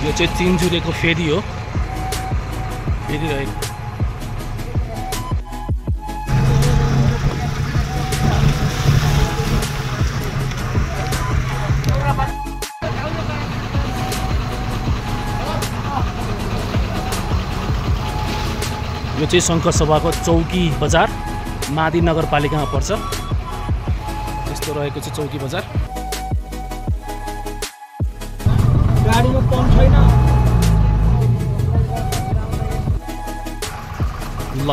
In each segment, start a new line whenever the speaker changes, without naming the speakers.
यो चाहिँ तिनजुरेको फेरि हो। फेरि रहेको यो चाहिँ शङ्कर सभाको चौकी बजार मादी नगरपालिकामा पर्छ। यस्तो रहेको छ चौकी बजार।
गाडीमा पम्प छैन।
ल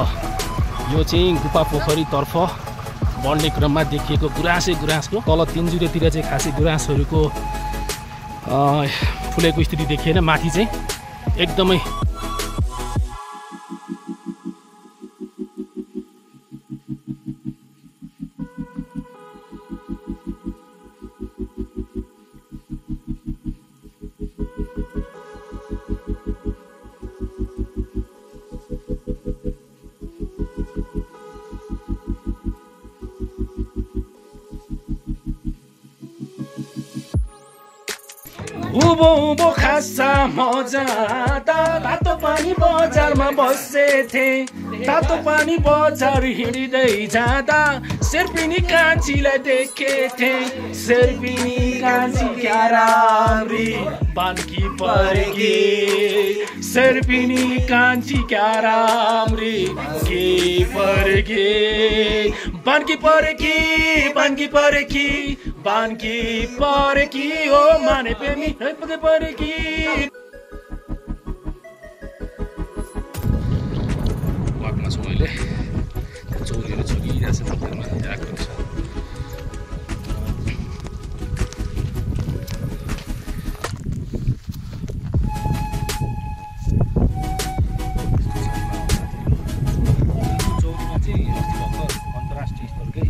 यो चाहिँ गुफा पोखरीतर्फ बढ्ने क्रममा देखिएको गुराँसको तल तिनजुरेतिर चाहिँ खासै गुराँसहरूको फुलेको स्थिति देखिएन। माथि चाहिँ एकदमै उभो उभो खासा मजा तातो पानी बजारमा बसेथे। तातो पानी बजार हिँड्दै जाँदा शेर्पिनी कान्छीलाई देखेथे। शेर्पिनी कान्छी क्या राम्री बान्की परेकी। शेर्पिनी कान्छी क्या राम्री के परेकी। बान्की परेकी बान्की परेकी बान्की परेकी हो माने प्रेमी परेकी। वाकमा छु मैले। चौरीहरू छुकिरहेछ भित्तामा आएको छ। चौरीमा चाहिँ अस्ति भर्खर अन्तर्राष्ट्रिय स्तरकै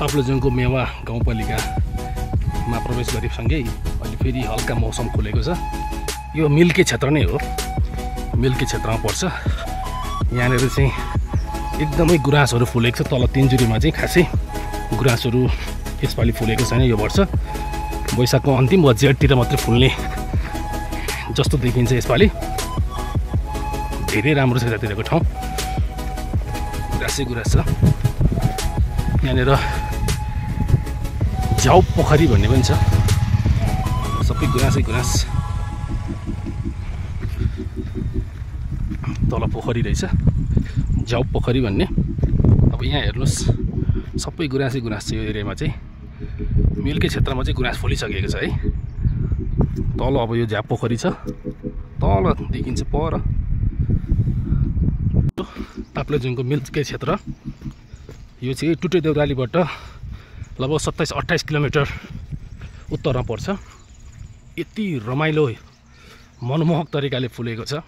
ताप्लेजुङको मेवा गाउँपालिकामा प्रवेश गरेसँगै अहिले फेरि हल्का मौसम खुलेको छ। यो मिल्के क्षेत्र नै हो। मिल्के क्षेत्रमा पर्छ। यहाँनिर चाहिँ एकदमै गुराँसहरू फुलेको छ। तल तिनजुरीमा चाहिँ खासै गुराँसहरू यसपालि फुलेको छैन यो वर्ष। वैशाखको अन्तिम वा जेठतिर मात्रै फुल्ने जस्तो देखिन्छ यसपालि। धेरै राम्रो छ यतातिरको ठाउँ। गुराँस छ। यहाँनिर झाउ पोखरी भन्ने पनि छ। सबै गुराँस। तल पोखरी रहेछ झाउ पोखरी भन्ने। अब यहाँ हेर्नुहोस् सबै गुराँस छ। यो एरियामा चाहिँ मिल्के क्षेत्रमा चाहिँ गुराँस फुलिसकेको छ है। तल अब यो झाउ पोखरी छ। तल देखिन्छ पर ताप्लेजुङको मिल्के क्षेत्र। यो चाहिँ टुटे देउरालीबाट लगभग 27-28 किलोमिटर उत्तरमा पर्छ। यति रमाइलो मनमोहक तरिकाले फुलेको छ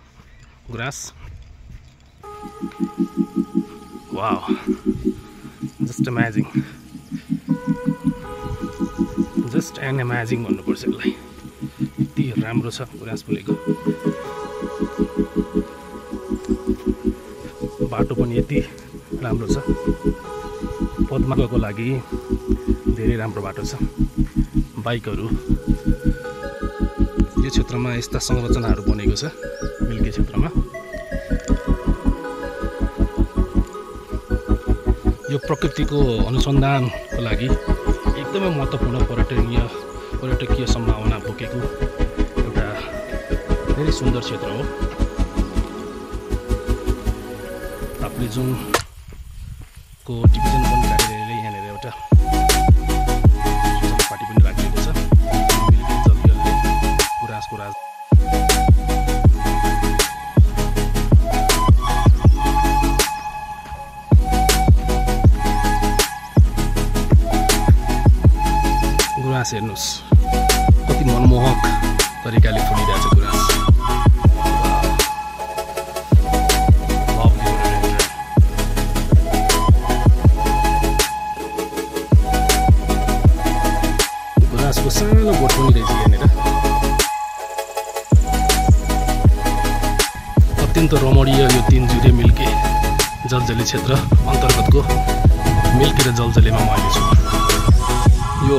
गुराँस। Wow just amazing. Just an amazing भन्नुपर्छ यसलाई। यति राम्रो छ गुराँस फुलेको। बाटो पनि यति राम्रो छ। पद्माको लागि धेरै राम्रो बाटो छ। बाइकहरू यो क्षेत्रमा यस्ता संरचनाहरू बनेको छ मिल्के क्षेत्रमा। यो प्रकृतिको अनुसन्धानको लागि एकदमै महत्त्वपूर्ण पर्यटकीय सम्भावना बोकेको एउटा धेरै सुन्दर क्षेत्र हो ताप्लेजुङको डिभिजन वन कार्यालयले यहाँनिर गुराँस हेर्नुहोस् कति मनमोहक तरिकाले फुलिरहेछ गुराँस। गुराँसको सानो बोट पनि रहेछ यहाँनिर। अत्यन्त रमणीय यो 3 जुरे मिल्के जलजली क्षेत्र अन्तर्गतको मिल्के र जलजलीमा म अहिले छु। यो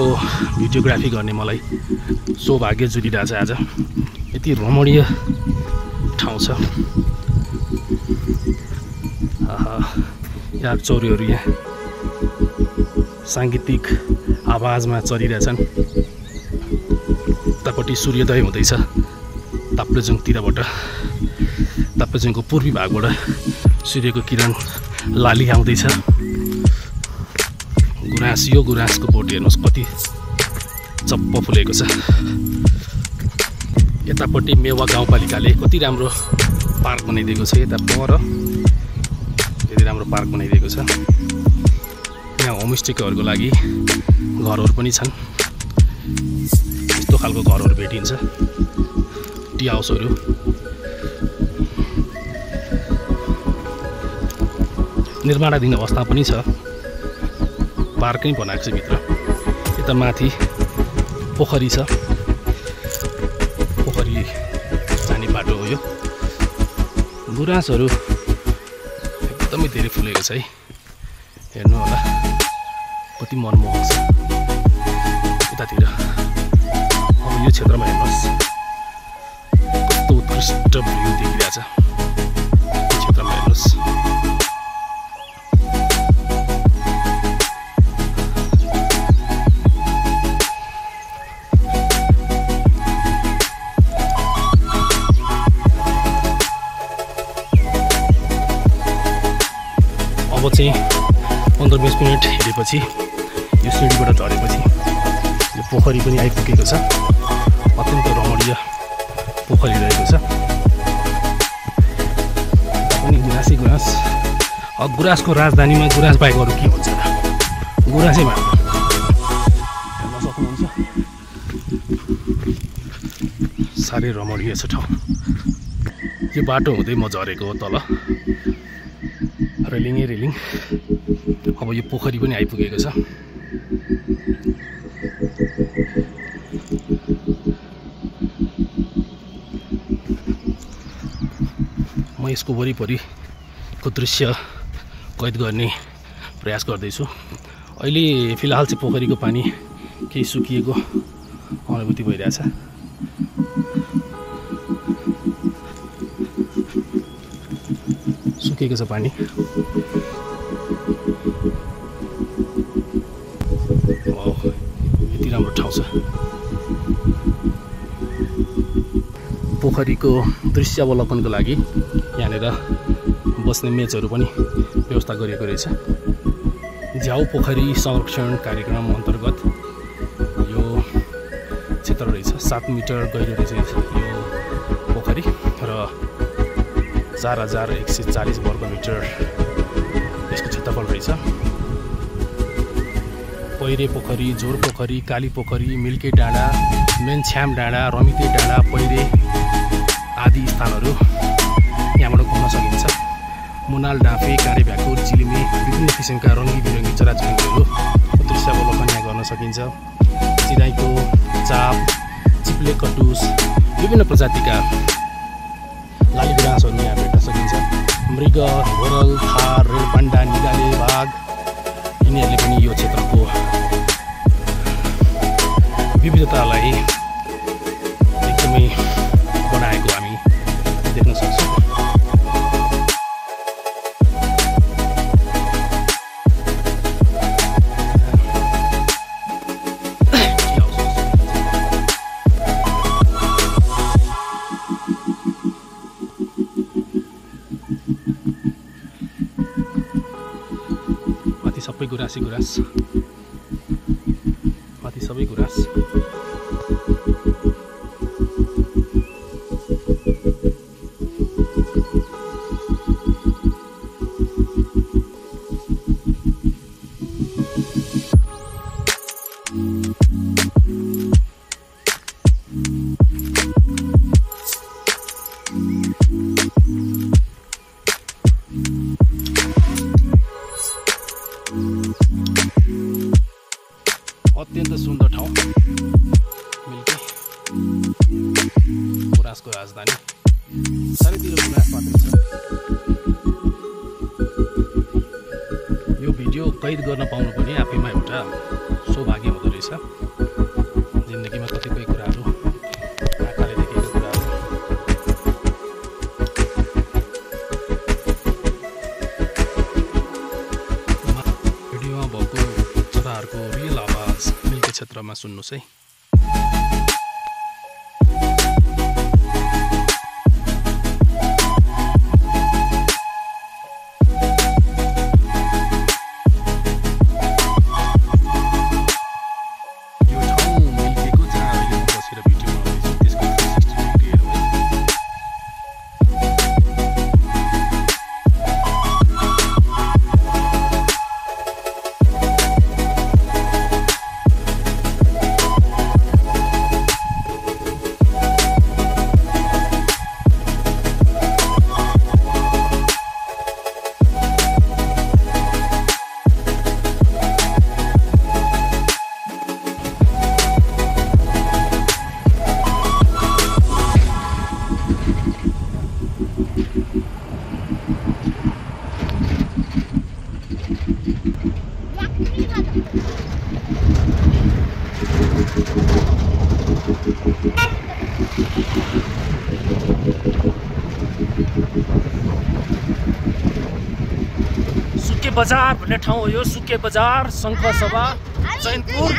भिडियोग्राफी गर्ने मलाई सौभाग्य जुटिरहेछ आज। यति रमणीय ठाउँ छ। यहाँ चौरीहरू यहाँ साङ्गीतिक आवाजमा चलिरहेछन्। उतापट्टि सूर्योदय हुँदैछ ताप्लेजुङतिरबाट। ताप्लेजुङको पूर्वी भागबाट सूर्यको किरण लाली आउँदैछ। गुराँस, यो गुराँसको बोट हेर्नुहोस् कति चप्प फुलेको छ। यतापट्टि मेवा गाउँपालिकाले कति राम्रो पार्क बनाइदिएको छ। यता पर कति राम्रो पार्क बनाइदिएको छ। यहाँ होमस्टेकहरूको लागि घरहरू पनि छन्। यस्तो खालको घरहरू भेटिन्छ, टी हाउसहरू। निर्माणाधीन अवस्था पनि छ। पार्कै बनाएको छ भित्र। यता माथि पोखरी छ। पोखरी जाने बाटो हो यो। गुराँसहरू एकदमै धेरै फुलेको छ है। हेर्नु होला कति मनमोहक छ उतातिर। अब यो क्षेत्रमा हेर्नुहोस् कस्तो उत्कृष्ट भ्यू देखिरहेछ। यो क्षेत्रमा हेर्नुहोस् अब चाहिँ 15-20 मिनट हिँडेपछि यो सिँढीबाट झरेपछि यो पोखरी पनि आइपुगेको छ। अत्यन्त रमणीय पोखरी रहेको छ। पनि गुराँसै गुराँस। अब गुराँसको राजधानीमा गुराँस बाहेक अरू के हुन्छ र? गुराँसै भन्छ। हेर्न सक्नुहुन्छ साह्रै रमणीय छ ठाउँ। यो बाटो हुँदै म झरेको हो तल रेलिङै रेलिङ। अब यो पोखरी पनि आइपुगेको छ। म यसको वरिपरिको दृश्य कैद गर्ने प्रयास गर्दैछु। अहिले फिलहाल चाहिँ पोखरीको पानी केही सुकिएको अनुभूति भइरहेछ। सुकेको छ पानी। यति राम्रो ठाउँ छ। पोखरीको दृश्य अवलोकनको लागि यहाँनिर बस्ने मेचहरू पनि व्यवस्था गरिएको रहेछ। झ्याउ पोखरी संरक्षण कार्यक्रम अन्तर्गत यो क्षेत्र रहेछ। 7 मिटर गहिरो रहेछ यो पोखरी र 4140 वर्ग मिटर यसको क्षेत्रफल रहेछ। पहिरे पोखरी, जोर पोखरी, काली पोखरी, मिल्के डाँडा, मेनछ्याम डाँडा, रमिते डाँडा, पहिरे आदि स्थानहरू यहाँबाट घुम्न सकिन्छ। मुनाल, डाँफे, काँडे भ्याकुर, चिलिमे विभिन्न किसिमका रङ्गी बिरङ्गी चराचुरुङ्गीहरू दृश्य अवलोकन यहाँ गर्न सकिन्छ। चिराइको, चाप, चिप्ले कटुस, विभिन्न प्रजातिका लाली गुराँसहरू यहाँ भेट्न सकिन्छ। मृग, घोरल, थार, रेलपाण्डा, निगाले, बाघ यिनीहरूले पनि यो क्षेत्रको विविधतालाई एकदमै बनाएको हामी देख्न सक्छौँ। माथि सबै गुराँसै गुराँस, माथि सबै गुराँस। अत्यन्त सुन्दर ठाउँ मिल्के गुराँसको राजधानी चारैतिर गुराँस मात्रै छ। यो भिडियो कैद गर्न पाउनु पनि आफैमा एउटा सौभाग्य हुँदो रहेछ। जिन्दगीमा कतिपय कुराहरू आँखाले देखेको कुराहरू भिडियोमा भएको चराहरूको रियल आवाज मिल्के क्षेत्रमा सुन्नुहोस् है। सुके बजार भन्ने ठाउँ हो यो। सुके बजार शङ्खसभा चैनपुर।